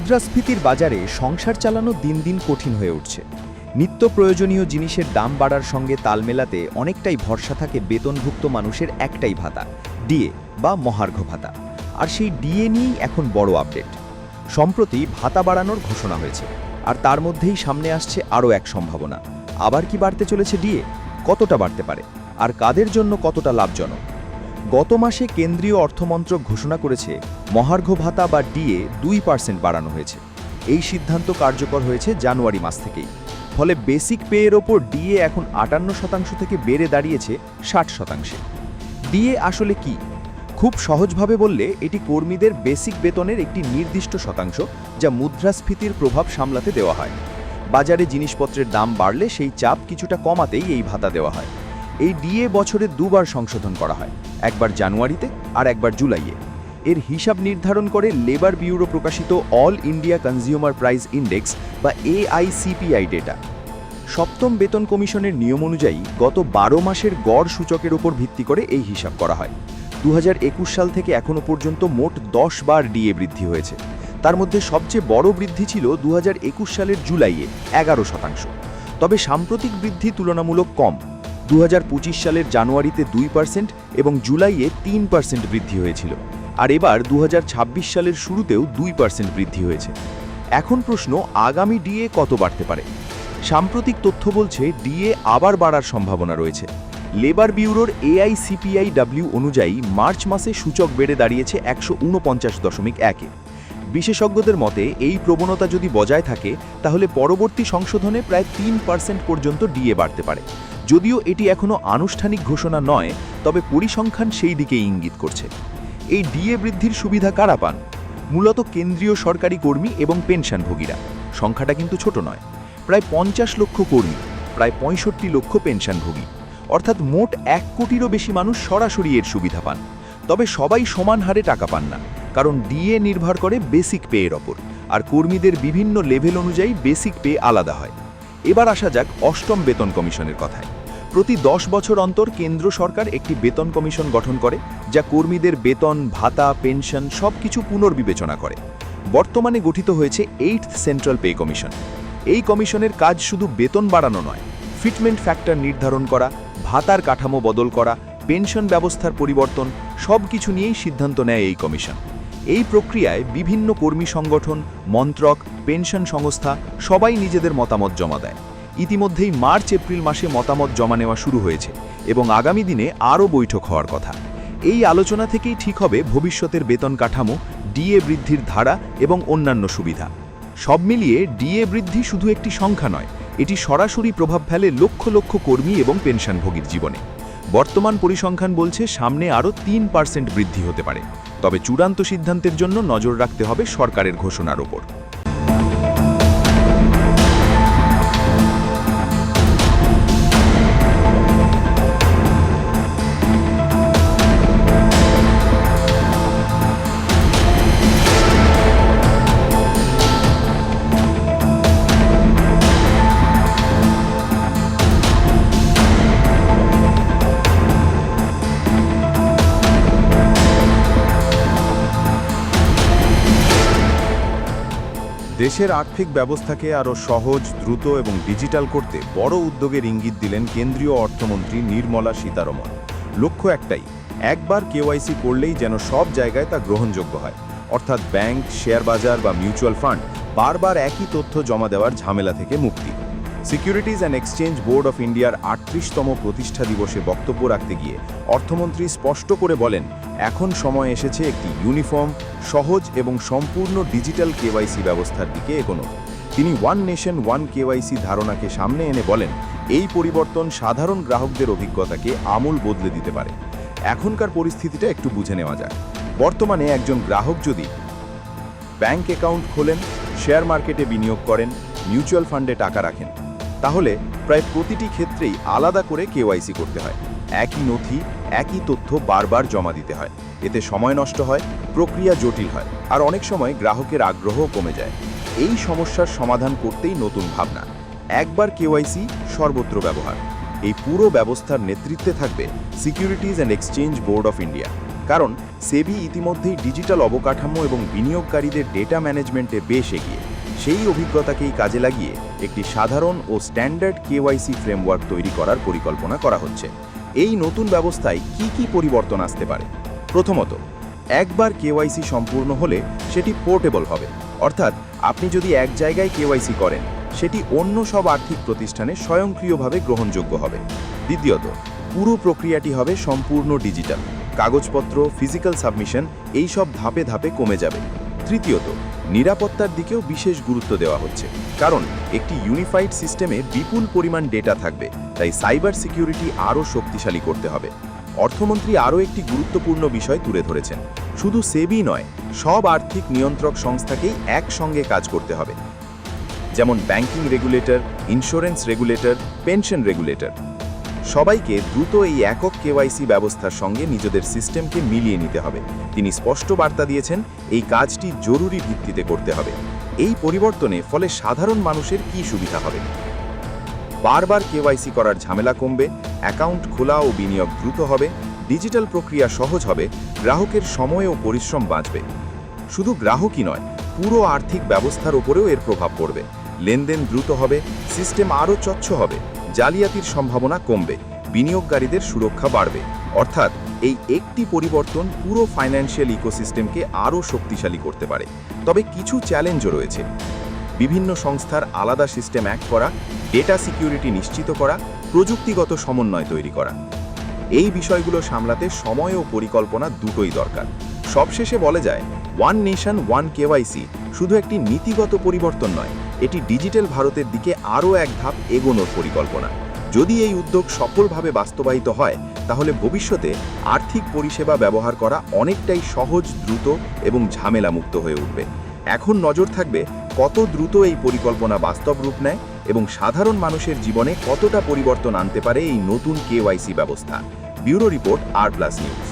মুদ্রাস্ফীতির বাজারে সংসার চালানো দিন দিন কঠিন হয়ে উঠছে। নিত্য প্রয়োজনীয় জিনিসের দাম বাড়ার সঙ্গে তাল মেলাতে অনেকটাই ভরসা থাকে বেতনভুক্ত মানুষের একটাই ভাতা, ডিএ বা মহার্ঘ ভাতা। আর সেই ডিএ নিয়েই এখন বড় আপডেট। সম্প্রতি ভাতা বাড়ানোর ঘোষণা হয়েছে, আর তার মধ্যেই সামনে আসছে আরও এক সম্ভাবনা। আবার কি বাড়তে চলেছে ডিএ? কতটা বাড়তে পারে, আর কাদের জন্য কতটা লাভজনক? গত মাসে কেন্দ্রীয় অর্থমন্ত্রক ঘোষণা করেছে মহার্ঘ ভাতা বা ডিএ 2% বাড়ানো হয়েছে। এই সিদ্ধান্ত কার্যকর হয়েছে জানুয়ারি মাস থেকেই। ফলে বেসিক পেয়ের ওপর ডিএ এখন 58% থেকে বেড়ে দাঁড়িয়েছে 60%। ডিএ আসলে কি? খুব সহজভাবে বললে এটি কর্মীদের বেসিক বেতনের একটি নির্দিষ্ট শতাংশ, যা মুদ্রাস্ফীতির প্রভাব সামলাতে দেওয়া হয়। বাজারে জিনিসপত্রের দাম বাড়লে সেই চাপ কিছুটা কমাতেই এই ভাতা দেওয়া হয়। এই ডিএ বছরে দুবার সংশোধন করা হয়, একবার জানুয়ারিতে আর একবার জুলাইয়ে। এর হিসাব নির্ধারণ করে লেবার ব্যুরো প্রকাশিত all India consumer price index বা AICPI ডেটা। সপ্তম বেতন কমিশনের নিয়ম অনুযায়ী গত 12 মাসের গড় সূচকের উপর ভিত্তি করে এই হিসাব করা হয়। 2021 সাল থেকে এখনও পর্যন্ত মোট 10 বার ডিএ বৃদ্ধি হয়েছে। তার মধ্যে সবচেয়ে বড় বৃদ্ধি ছিল 2021 সালের জুলাইয়ে 11%। তবে সাম্প্রতিক বৃদ্ধি তুলনামূলক কম। 2025 সালের জানুয়ারিতে 2% এবং জুলাইয়ে 3% বৃদ্ধি হয়েছিল। আর এবার 2026 সালের শুরুতেও 2% বৃদ্ধি হয়েছে। এখন প্রশ্ন, আগামী ডিএ কত বাড়তে পারে? সাম্প্রতিক তথ্য বলছে ডিএ আবার বাড়ার সম্ভাবনা রয়েছে। লেবার ব্যুরোর AICPIW অনুযায়ী মার্চ মাসে সূচক বেড়ে দাঁড়িয়েছে 149.1-এ। বিশেষজ্ঞদের মতে এই প্রবণতা যদি বজায় থাকে তাহলে পরবর্তী সংশোধনে প্রায় 3% পর্যন্ত ডিএ বাড়তে পারে। যদিও এটি এখনও আনুষ্ঠানিক ঘোষণা নয়, তবে পরিসংখ্যান সেই দিকে ইঙ্গিত করছে। এই ডিএ বৃদ্ধির সুবিধা কারা পান? মূলত কেন্দ্রীয় সরকারি কর্মী এবং পেনশনভোগীরা। সংখ্যাটা কিন্তু ছোট নয়। প্রায় 50 লক্ষ কর্মী, প্রায় 65 লক্ষ পেনশনভোগী, অর্থাৎ মোট 1 কোটিরও বেশি মানুষ সরাসরি এর সুবিধা পান। তবে সবাই সমান হারে টাকা পান না, কারণ ডিএ নির্ভর করে বেসিক পেয়ের ওপর, আর কর্মীদের বিভিন্ন লেভেল অনুযায়ী বেসিক পে আলাদা হয়। এবার আসা যাক অষ্টম বেতন কমিশনের কথায়। প্রতি 10 বছর অন্তর কেন্দ্র সরকার একটি বেতন কমিশন গঠন করে, যা কর্মীদের বেতন, ভাতা, পেনশন সবকিছু পুনর্বিবেচনা করে। বর্তমানে গঠিত হয়েছে 8th সেন্ট্রাল পে কমিশন। এই কমিশনের কাজ শুধু বেতন বাড়ানো নয়, ফিটমেন্ট ফ্যাক্টর নির্ধারণ করা, ভাতার কাঠামো বদল করা, পেনশন ব্যবস্থার পরিবর্তন সবকিছু নিয়েই সিদ্ধান্ত নেয় এই কমিশন। এই প্রক্রিয়ায় বিভিন্ন কর্মী সংগঠন, মন্ত্রক, পেনশন সংস্থা সবাই নিজেদের মতামত জমা দেয়। ইতিমধ্যেই মার্চ-এপ্রিল মাসে মতামত জমা নেওয়া শুরু হয়েছে এবং আগামী দিনে আরও বৈঠক হওয়ার কথা। এই আলোচনা থেকেই ঠিক হবে ভবিষ্যতের বেতন কাঠামো, ডিএ বৃদ্ধির ধারা এবং অন্যান্য সুবিধা। সব মিলিয়ে ডিএ বৃদ্ধি শুধু একটি সংখ্যা নয়, এটি সরাসরি প্রভাব ফেলে লক্ষ লক্ষ কর্মী এবং পেনশনভোগীর জীবনে। বর্তমান পরিসংখ্যান বলছে সামনে আরও 3% বৃদ্ধি হতে পারে। তবে চূড়ান্ত সিদ্ধান্তের জন্য নজর রাখতে হবে সরকারের ঘোষণার ওপর। দেশের আর্থিক ব্যবস্থাকে আরও সহজ, দ্রুত এবং ডিজিটাল করতে বড় উদ্যোগের ইঙ্গিত দিলেন কেন্দ্রীয় অর্থমন্ত্রী নির্মলা সীতারমণ। লক্ষ্য একটাই, একবার কেওয়াইসি করলেই যেন সব জায়গায় তা গ্রহণযোগ্য হয়। অর্থাৎ ব্যাংক, শেয়ার বাজার বা মিউচুয়াল ফান্ড বারবার একই তথ্য জমা দেওয়ার ঝামেলা থেকে মুক্তি। Securities and exchange board of ইন্ডিয়ার 38তম প্রতিষ্ঠা দিবসে বক্তব্য রাখতে গিয়ে অর্থমন্ত্রী স্পষ্ট করে বলেন, এখন সময় এসেছে একটি ইউনিফর্ম, সহজ এবং সম্পূর্ণ ডিজিটাল কেওয়াইসি ব্যবস্থার দিকে এগোনো। তিনি ওয়ান নেশন ওয়ান কেওয়াইসি ধারণাকে সামনে এনে বলেন, এই পরিবর্তন সাধারণ গ্রাহকদের অভিজ্ঞতাকে আমূল বদলে দিতে পারে। এখনকার পরিস্থিতিটা একটু বুঝে নেওয়া যাক। বর্তমানে একজন গ্রাহক যদি ব্যাংক অ্যাকাউন্ট খোলেন, শেয়ার মার্কেটে বিনিয়োগ করেন, মিউচুয়াল ফান্ডে টাকা রাখেন, তাহলে প্রায় প্রতিটি ক্ষেত্রেই আলাদা করে কেওয়াইসি করতে হয়। একই নথি, একই তথ্য বারবার জমা দিতে হয়। এতে সময় নষ্ট হয়, প্রক্রিয়া জটিল হয়, আর অনেক সময় গ্রাহকের আগ্রহও কমে যায়। এই সমস্যার সমাধান করতেই নতুন ভাবনা, একবার কেওয়াইসি সর্বত্র ব্যবহার। এই পুরো ব্যবস্থার নেতৃত্বে থাকবে securities and exchange board of India. কারণ সেবি ইতিমধ্যেই ডিজিটাল অবকাঠামো এবং বিনিয়োগকারীদের ডেটা ম্যানেজমেন্টে বেশ এগিয়ে। সেই অভিজ্ঞতাকেই কাজে লাগিয়ে একটি সাধারণ ও স্ট্যান্ডার্ড কেওয়াইসি ফ্রেমওয়ার্ক তৈরি করার পরিকল্পনা করা হচ্ছে। এই নতুন ব্যবস্থায় কি পরিবর্তন আসতে পারে? প্রথমত, একবার কেওয়াইসি সম্পূর্ণ হলে সেটি পোর্টেবল হবে, অর্থাৎ আপনি যদি এক জায়গায় কেওয়াইসি করেন সেটি অন্য সব আর্থিক প্রতিষ্ঠানে স্বয়ংক্রিয়ভাবে গ্রহণযোগ্য হবে। দ্বিতীয়ত, পুরো প্রক্রিয়াটি হবে সম্পূর্ণ ডিজিটাল, কাগজপত্র, ফিজিক্যাল সাবমিশন এই সব ধাপে ধাপে কমে যাবে। তৃতীয়ত, নিরাপত্তার দিকেও বিশেষ গুরুত্ব দেওয়া হচ্ছে, কারণ একটি ইউনিফাইড সিস্টেমে বিপুল পরিমাণ ডেটা থাকবে, তাই সাইবার সিকিউরিটি আরও শক্তিশালী করতে হবে। অর্থমন্ত্রী আরও একটি গুরুত্বপূর্ণ বিষয় তুলে ধরেছেন, শুধু সেবি নয়, সব আর্থিক নিয়ন্ত্রক সংস্থাকেই একসঙ্গে কাজ করতে হবে, যেমন banking regulator, insurance regulator, pension regulator. সবাইকে দ্রুত এই একক কেওয়াইসি ব্যবস্থার সঙ্গে নিজেদের সিস্টেমকে মিলিয়ে নিতে হবে। তিনি স্পষ্ট বার্তা দিয়েছেন, এই কাজটি জরুরি ভিত্তিতে করতে হবে। এই পরিবর্তনে ফলে সাধারণ মানুষের কি সুবিধা হবে? বারবার কেওয়াইসি করার ঝামেলা কমবে, অ্যাকাউন্ট খোলা ও বিনিয়োগ দ্রুত হবে, ডিজিটাল প্রক্রিয়া সহজ হবে, গ্রাহকের সময় ও পরিশ্রম বাঁচবে। শুধু গ্রাহকই নয়, পুরো আর্থিক ব্যবস্থার ওপরেও এর প্রভাব পড়বে। লেনদেন দ্রুত হবে, সিস্টেম আরও স্বচ্ছ হবে, জালিয়াতির সম্ভাবনা কমবে, বিনিয়োগকারীদের সুরক্ষা বাড়বে। অর্থাৎ এই একটি পরিবর্তন পুরো ফাইন্যান্সিয়াল ইকোসিস্টেমকে আরও শক্তিশালী করতে পারে। তবে কিছু চ্যালেঞ্জও রয়েছে। বিভিন্ন সংস্থার আলাদা সিস্টেম এক করা, ডেটা সিকিউরিটি নিশ্চিত করা, প্রযুক্তিগত সমন্বয় তৈরি করা, এই বিষয়গুলো সামলাতে সময় ও পরিকল্পনা দুটোই দরকার। সবশেষে বলা যায়, ওয়ান নেশন ওয়ান কেওয়াইসি শুধু একটি নীতিগত পরিবর্তন নয়, এটি ডিজিটাল ভারতের দিকে আরও এক ধাপ এগোনোর পরিকল্পনা। যদি এই উদ্যোগ সফলভাবে বাস্তবায়িত হয়, তাহলে ভবিষ্যতে আর্থিক পরিষেবা ব্যবহার করা অনেকটাই সহজ, দ্রুত এবং ঝামেলামুক্ত হয়ে উঠবে। এখন নজর থাকবে কত দ্রুত এই পরিকল্পনা বাস্তব রূপ নেয় এবং সাধারণ মানুষের জীবনে কতটা পরিবর্তন আনতে পারে এই নতুন কেওয়াইসি ব্যবস্থা। ব্যুরো রিপোর্ট, আর প্লাস নিউজ।